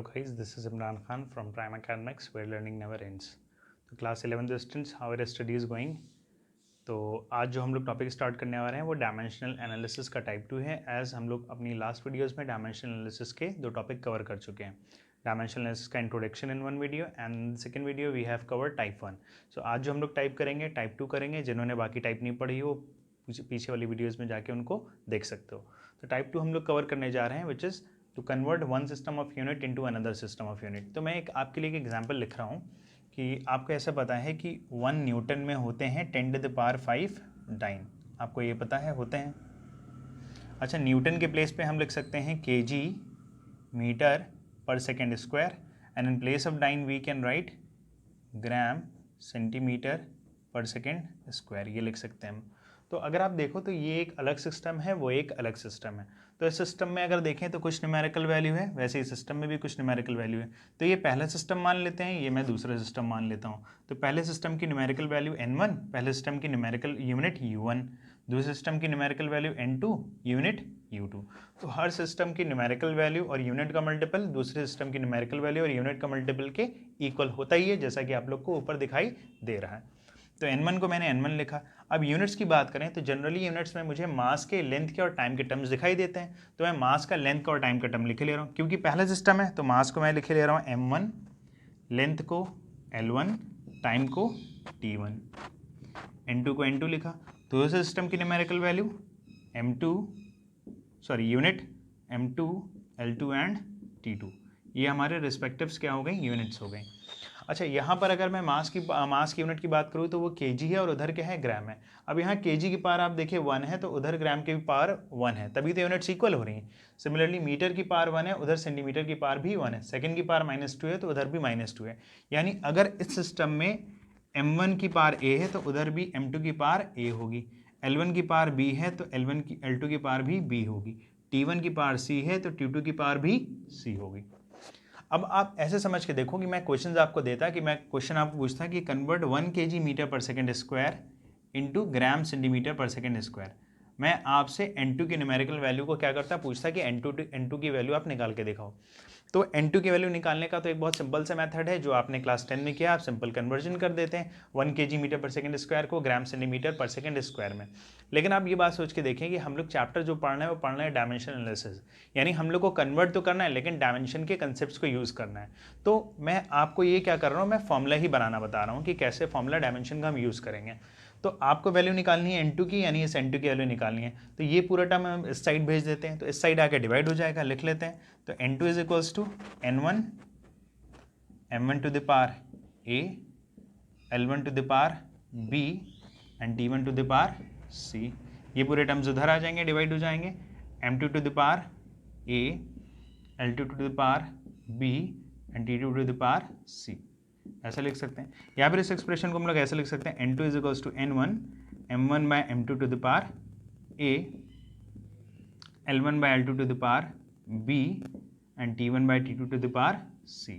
guys, this is Imran Khan from Prime Academics where learning never ends. तो class 11th students, how our study is going. तो आज जो हम लोग topic start करने वाले हैं वो डायमेंशनल एनालिसिस का टाइप 2 है। एज हम लोग अपनी लास्ट वीडियोस में डायमेंशनल एनालिसिस के दो टॉपिक कवर कर चुके हैं। डायमेंशनल एनालिसिस का introduction in one video and second video we have cover type 1। So आज जो हम लोग टाइप करेंगे टाइप 2 करेंगे। जिन्होंने बाकी टाइप नहीं पढ़ी हो पीछे वाली वीडियोज़ में जाके उनको देख सकते हो। तो टाइप 2 हम लोग कवर करने जा रहे हैं which is to convert one system of unit into another system of unit. तो मैं एक आपके लिए एक एग्जांपल लिख रहा हूँ कि आपको ऐसा पता है कि 1 न्यूटन में होते हैं 10 टू द पावर 5 डाइन। आपको ये पता है होते हैं। अच्छा, न्यूटन के प्लेस पे हम लिख सकते हैं kg metre per second square and in place of dyne we can write gram centimetre per second square, ये लिख सकते हैं हम। तो अगर आप देखो तो ये एक अलग सिस्टम है, वो एक अलग सिस्टम है। तो इस सिस्टम में अगर देखें तो कुछ न्यूमेरिकल वैल्यू है, वैसे इस सिस्टम में भी कुछ न्यूमेरिकल वैल्यू है। तो ये पहला सिस्टम मान लेते हैं, ये मैं दूसरा सिस्टम मान लेता हूँ। तो पहले सिस्टम की न्यूमेरिकल वैल्यू n1, पहले सिस्टम की न्यूमेरिकल यूनिट u1, दूसरे सिस्टम की numerical value n2 unit u2। तो हर सिस्टम की न्यूमेरिकल वैल्यू और यूनिट का मल्टीपल दूसरे सिस्टम की न्यूमेरिकल वैल्यू और यूनिट का मल्टीपल के इक्वल होता ही है, जैसा कि आप लोग को ऊपर दिखाई दे रहा है। तो n1 को मैंने n1 लिखा। अब यूनिट्स की बात करें तो जनरली यूनिट्स में मुझे मास के, लेंथ के और टाइम के टर्म्स दिखाई देते हैं। तो मैं मास का, लेंथ का और टाइम का टर्म लिखे ले रहा हूँ क्योंकि पहला सिस्टम है। तो मास को मैं लिखे ले रहा हूँ m1, लेंथ को l1, टाइम को t1, n2 को n2 लिखा। तो दूसरे सिस्टम की numerical value unit m2, l2 and t2। ये हमारे रिस्पेक्टिव्स क्या हो गई, यूनिट्स हो गई। अच्छा, यहाँ पर अगर मैं मास की यूनिट की बात करूँ तो वो केजी है और उधर क्या है, ग्राम है। अब यहाँ केजी की पावर आप देखिए 1 है, तो उधर ग्राम की भी पावर 1 है, तभी तो यूनिट्स इक्वल हो रही हैं। सिमिलरली मीटर की पावर 1 है, उधर सेंटीमीटर की पावर भी 1 है। सेकंड की पावर -2 है, तो उधर भी -2 है। यानी अगर इस सिस्टम में m1 की पावर a है तो उधर भी m2 की पावर a होगी। l1 की पावर b है तो l2 की पावर भी b होगी। t1 की पावर c है तो t2 की पावर भी c होगी। अब आप ऐसे समझ के देखो कि मैं क्वेश्चन आपको देता कि मैं क्वेश्चन आपको पूछता कि convert 1 kg metre per second square into gram centimetre per second square. मैं आपसे n2 की न्यूमेरिकल वैल्यू को क्या करता, पूछता कि n2 की वैल्यू आप निकाल के दिखाओ। तो n2 की वैल्यू निकालने का तो एक बहुत सिंपल सा मेथड है जो आपने क्लास 10 में किया। आप सिंपल कन्वर्जन कर देते हैं 1 kg metre per second square को ग्राम सेंटीमीटर पर सेकेंड स्क्वायर में। लेकिन आप ये बात सोच के देखें कि हम लोग चैप्टर जो पढ़ रहे हैं वो पढ़ रहे हैं डायमेंशन एनालिसिस, यानी हम लोग को कन्वर्ट तो करना है लेकिन डायमेंशन के कंसेप्ट को यूज़ करना है। तो मैं आपको ये क्या कर रहा हूँ, मैं फॉर्मूला ही बनाना बता रहा हूँ कि कैसे फॉर्मूला डायमेंशन का हम यूज़ करेंगे। तो आपको वैल्यू निकालनी है n2 की, यानी इस n2 की वैल्यू निकालनी है। तो ये पूरा टर्म हम इस साइड भेज देते हैं, तो इस साइड आके डिवाइड हो जाएगा, लिख लेते हैं। तो n2 is equals to n1 m1 to the power a, l1 to the power b and t1 to the power c। ये पूरे टर्म्स उधर आ जाएंगे, डिवाइड हो जाएंगे। m2 to the power a, l2 to the power b and t2 to the power c, ऐसा लिख सकते हैं। या फिर इस एक्सप्रेशन को हम लोग ऐसे लिख सकते हैं n2 is equals to n1 m1 by m2 to the power a, l1 by l2 to the power b and t1 by t2 to the power c।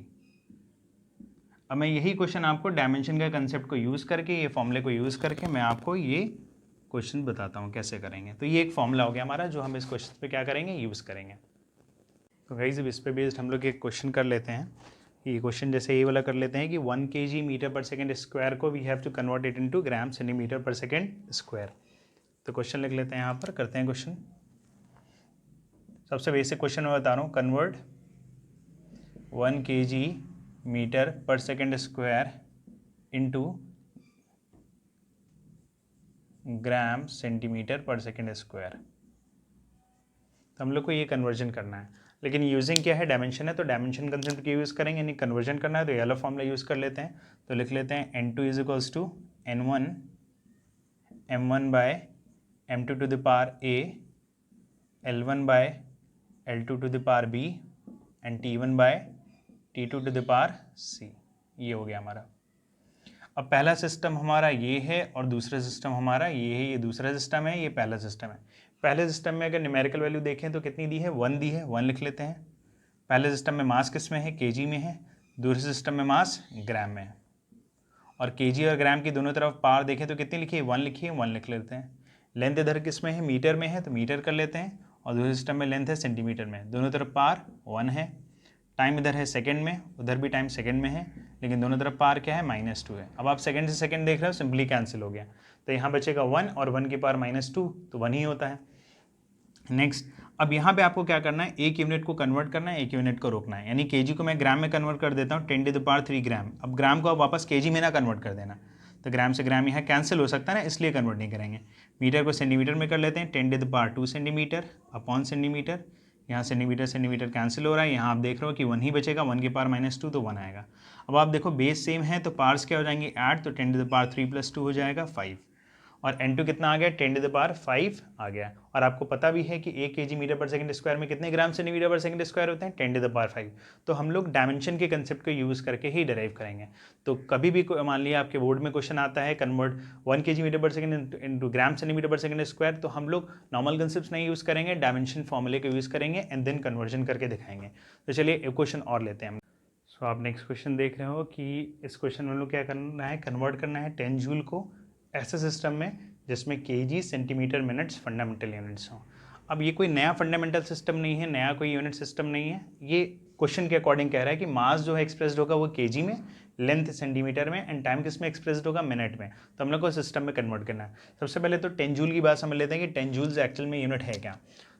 अब मैं यही क्वेश्चन आपको डायमेंशन के कंसेप्ट को यूज़ करके, ये फॉर्मूले को यूज़ करके मैं आपको ये क्वेश्चन बताता हूँ कैसे करेंगे। तो ये एक फॉर्मूला हो गया हमारा जो हम इस क्वेश्चन पे क्या करेंगे, यूज़ करेंगे। तो गाइस अब इस पे बेस्ड हम लोग एक क्वेश्चन कर लेते हैं। ये क्वेश्चन जैसे ये वाला कर लेते हैं कि 1 kg metre per second square को we have to convert it into gram centimetre per second square. तो क्वेश्चन लिख लेते हैं, यहाँ पर करते हैं क्वेश्चन। सबसे बेसिक क्वेश्चन मैं बता रहा हूँ, convert 1 kg metre per second square into gram centimetre per second square. तो हम लोग को ये कन्वर्जन करना है, लेकिन यूजिंग क्या है, डायमेंशन है। तो डायमेंशन कंसेप्ट की यूज़ करेंगे, यानी कन्वर्जन करना है तो ये वाला फॉर्मूला यूज़ कर लेते हैं। तो लिख लेते हैं n2 is equals to n1 m1 by m2 to the power a, l1 by l2 to the power b and t1 by t2 to the power c। ये हो गया हमारा। अब पहला सिस्टम हमारा ये है और दूसरा सिस्टम हमारा ये है। ये दूसरा सिस्टम है, ये पहला सिस्टम है। पहले सिस्टम में अगर न्यूमेरिकल वैल्यू देखें तो कितनी दी है, 1 दी है, 1 लिख लेते हैं। पहले सिस्टम में मास किस में है, केजी में है। दूसरे सिस्टम में मास ग्राम में है। और केजी और ग्राम की दोनों तरफ पावर देखें तो कितनी लिखी है, 1 लिखी है, 1 लिख लेते हैं। लेंथ इधर किस में है, मीटर में है, तो मीटर कर लेते हैं। और दूसरे सिस्टम में लेंथ है सेंटीमीटर में, दोनों तरफ पावर 1 है। टाइम इधर है सेकंड में, उधर भी टाइम सेकंड में है, लेकिन दोनों तरफ पावर क्या है -2 है। अब आप सेकंड से सेकंड देख रहे हो, सिंपली कैंसिल हो गया, तो यहाँ बचेगा 1 और 1 की पावर -2, तो 1 ही होता है। नेक्स्ट, अब यहाँ पे आपको क्या करना है, एक यूनिट को कन्वर्ट करना है, एक यूनिट को रोकना है। यानी केजी को मैं ग्राम में कन्वर्ट कर देता हूँ, 10⁻³ ग्राम। अब ग्राम को आप वापस केजी में ना कन्वर्ट कर देना, तो ग्राम से ग्राम यहाँ कैंसिल हो सकता है ना, इसलिए कन्वर्ट नहीं करेंगे। मीटर को सेंटीमीटर में कर लेते हैं, 10⁻² सेंटीमीटर अपॉन सेंटीमीटर। यहाँ सेंटीमीटर सेंटीमीटर कैंसिल हो रहा है, यहाँ आप देख रहे हो कि 1 ही बचेगा, 1 की पावर -2 तो 1 आएगा। अब आप देखो बेस सेम है तो पार्ट्स क्या हो जाएंगे, ऐड, तो 10⁻³ + 2 हो जाएगा 5, और N2 कितना आ गया, 10⁵ आ गया। और आपको पता भी है कि 1 kg मीटर पर सेकंड स्क्वायर में कितने ग्राम सेंटीमीटर पर सेकंड स्क्वायर होते हैं, 10⁵। तो हम लोग डायमेंशन के कंसेप्ट को यूज़ करके ही डिराइव करेंगे। तो कभी भी मान लिया आपके बोर्ड में क्वेश्चन आता है कन्वर्ट 1 kg मीटर पर सेकंड इंटू ग्राम सेंटीमीटर पर सेकंड स्क्वायर, तो हम लोग नॉर्मल कंसेप्ट नहीं यूज़ करेंगे, डायमेंशन फॉर्मूले को यूज़ करेंगे एंड देन कन्वर्जन करके दिखाएंगे। तो चलिए एक क्वेश्चन और लेते हैं हम। सो आप नेक्स्ट क्वेश्चन देख रहे हो कि इस क्वेश्चन में हम लोग क्या करना है, कन्वर्ट करना है 10 जूल को ऐसे सिस्टम में जिसमें KG centimetre minutes fundamental units हों। अब ये कोई नया फंडामेंटल सिस्टम नहीं है, नया कोई यूनिट सिस्टम नहीं है, ये क्वेश्चन के अकॉर्डिंग कह रहा है कि मास जो है एक्सप्रेस्ड होगा वो केजी में, लेंथ सेंटीमीटर में एंड टाइम किस में एक्सप्रेस्ड होगा, मिनट में। तो हम लोग को सिस्टम में कन्वर्ट करना है। सबसे पहले तो 10 जूल की बात समझ लेते हैं कि 10 जूल्स एक्चुअल में यूनिट है क्या।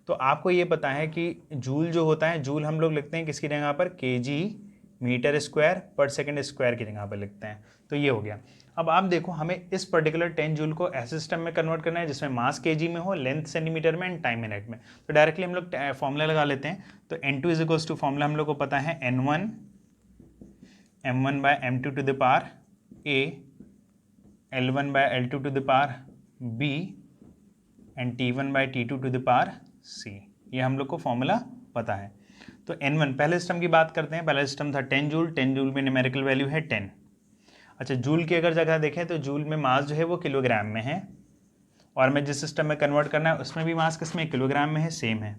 तो आपको ये पता है कि जूल जो होता है, जूल हम लोग लिखते हैं किसकी जगह पर, केजी मीटर स्क्वायर पर सेकंड स्क्वायर की जगह पर लिखते हैं। तो ये हो गया। अब आप देखो हमें इस पर्टिकुलर 10 जूल को ऐसे सिस्टम में कन्वर्ट करना है जिसमें मास केजी में हो, लेंथ सेंटीमीटर में एंड टाइम मिनट में। तो डायरेक्टली हम लोग फॉर्मूला लगा लेते हैं। तो N2 = फॉर्मूला हम लोग को पता है N1 m1/m2 to the power a, L1/L2 to the power b and T1/T2 to the power c। ये हम लोग को फॉर्मूला पता है। तो N1 पहले सिस्टम की बात करते हैं। पहला सिस्टम था 10 जूल, 10 जूल में न्यूमेरिकल वैल्यू है 10। अच्छा, जूल की अगर जगह देखें तो जूल में मास जो है वो किलोग्राम में है, और मैं जिस सिस्टम में कन्वर्ट करना है उसमें भी मास किस में, किलोग्राम में है, सेम है।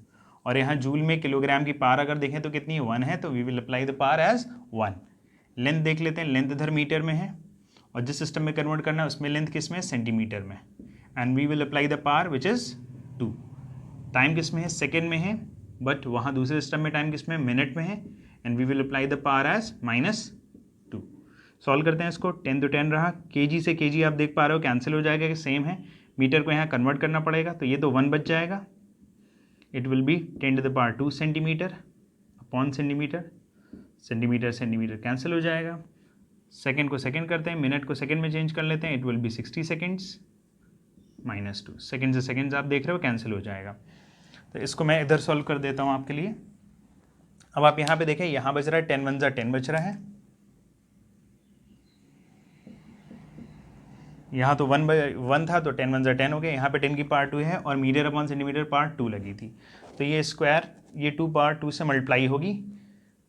और यहाँ जूल में किलोग्राम की पावर अगर देखें तो कितनी, 1 है, तो we will apply the power as 1। Length देख लेते हैं, लेंथ इधर मीटर में है, और जिस सिस्टम में कन्वर्ट करना है उसमें लेंथ किस में, सेंटीमीटर में, and we will apply the power which is 2। Time किस में है, सेकेंड में है, बट वहाँ दूसरे सिस्टम में टाइम किस में, मिनट में है, and we will apply the power as -2। Solve करते हैं इसको। 10 तो 10 रहा, केजी से केजी आप देख पा रहे हो कैंसिल हो जाएगा कि सेम है। मीटर को यहाँ कन्वर्ट करना पड़ेगा, तो ये तो 1 बच जाएगा। It will be 10⁻² centimetre upon centimetre, centimetre centimetre cancel हो जाएगा। सेकेंड को सेकेंड करते हैं, मिनट को सेकेंड में चेंज कर लेते हैं, it will be 60 seconds -2। Second से सेकेंड्स आप देख रहे हो कैंसिल हो जाएगा। तो इसको मैं इधर सॉल्व कर देता हूँ आपके लिए। अब आप यहाँ पे देखें, यहाँ बच रहा है 10 1 10 बच रहा है, यहाँ तो 1 था तो 10 1 10 हो गया, यहाँ पे 10 की पावर 2 है और मीटर अपॉन सेंटीमीटर पावर 2 लगी थी, तो ये स्क्वायर, ये 2 पावर 2 से मल्टीप्लाई होगी,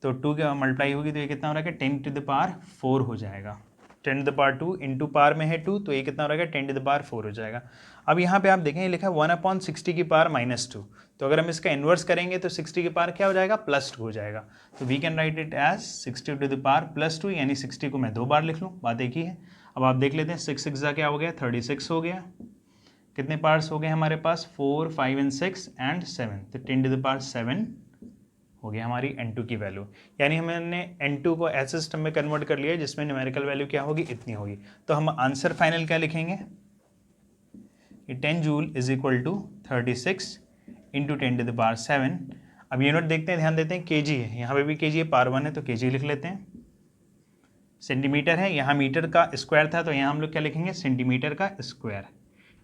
तो 2 के मल्टीप्लाई होगी तो ये कितना हो रहा है, 10⁻4 हो जाएगा। 10⁻2 इंटू पावर में है 2, तो ये कितना हो रहा है, 10⁻4 हो जाएगा। अब यहाँ पे आप देखें, ये लिखा है 1/60 की पावर -2, तो अगर हम इसका इन्वर्स करेंगे तो 60 की पावर क्या हो जाएगा, +2 हो जाएगा। तो we can write it as 60 to the power +2, यानी 60 को मैं 2 बार लिख लूँ, बात एक ही है। अब आप देख लेते हैं, 6 6 क्या हो गया, 36 हो गया। कितने पार्ट्स हो गए हमारे पास, 4 5 एंड 6 एंड 7, तो 10⁻7 हो गया हमारी N2 की वैल्यू। यानी हमने N2 को ऐसे सिस्टम में कन्वर्ट कर लिया जिसमें न्यूमेरिकल वैल्यू क्या होगी, इतनी होगी। तो हम आंसर फाइनल क्या लिखेंगे, 10 जूल = 36 इंटू 10⁻7। अब यूनिट देखते हैं, ध्यान देते हैं, केजी है, यहाँ पे भी केजी है, पावर 1 है तो केजी लिख लेते हैं। सेंटीमीटर है, यहाँ मीटर का स्क्वायर था तो यहाँ हम लोग क्या लिखेंगे, सेंटीमीटर का स्क्वायर।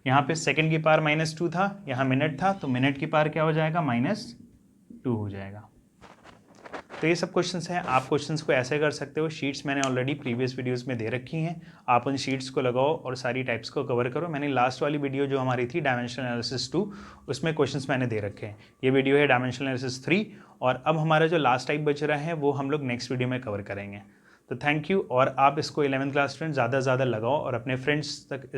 यहाँ पे सेकंड की पावर -2 था, यहाँ मिनट था, तो मिनट की पावर क्या हो जाएगा, -2 हो जाएगा। तो ये सब क्वेश्चंस हैं, आप क्वेश्चंस को ऐसे कर सकते हो। शीट्स मैंने ऑलरेडी प्रीवियस वीडियोस में दे रखी हैं, आप उन शीट्स को लगाओ और सारी टाइप्स को कवर करो। मैंने लास्ट वाली वीडियो जो हमारी थी डायमेंशनल एनालिसिस 2, उसमें क्वेश्चंस मैंने दे रखे हैं। ये वीडियो है डायमेंशनल एनालिसिस 3, और अब हमारा जो लास्ट टाइप बच रहा है वो हम लोग नेक्स्ट वीडियो में कवर करेंगे। तो थैंक यू, और आप इसको 11th क्लास स्टूडेंट ज़्यादा से ज़्यादा लगाओ और अपने फ्रेंड्स तक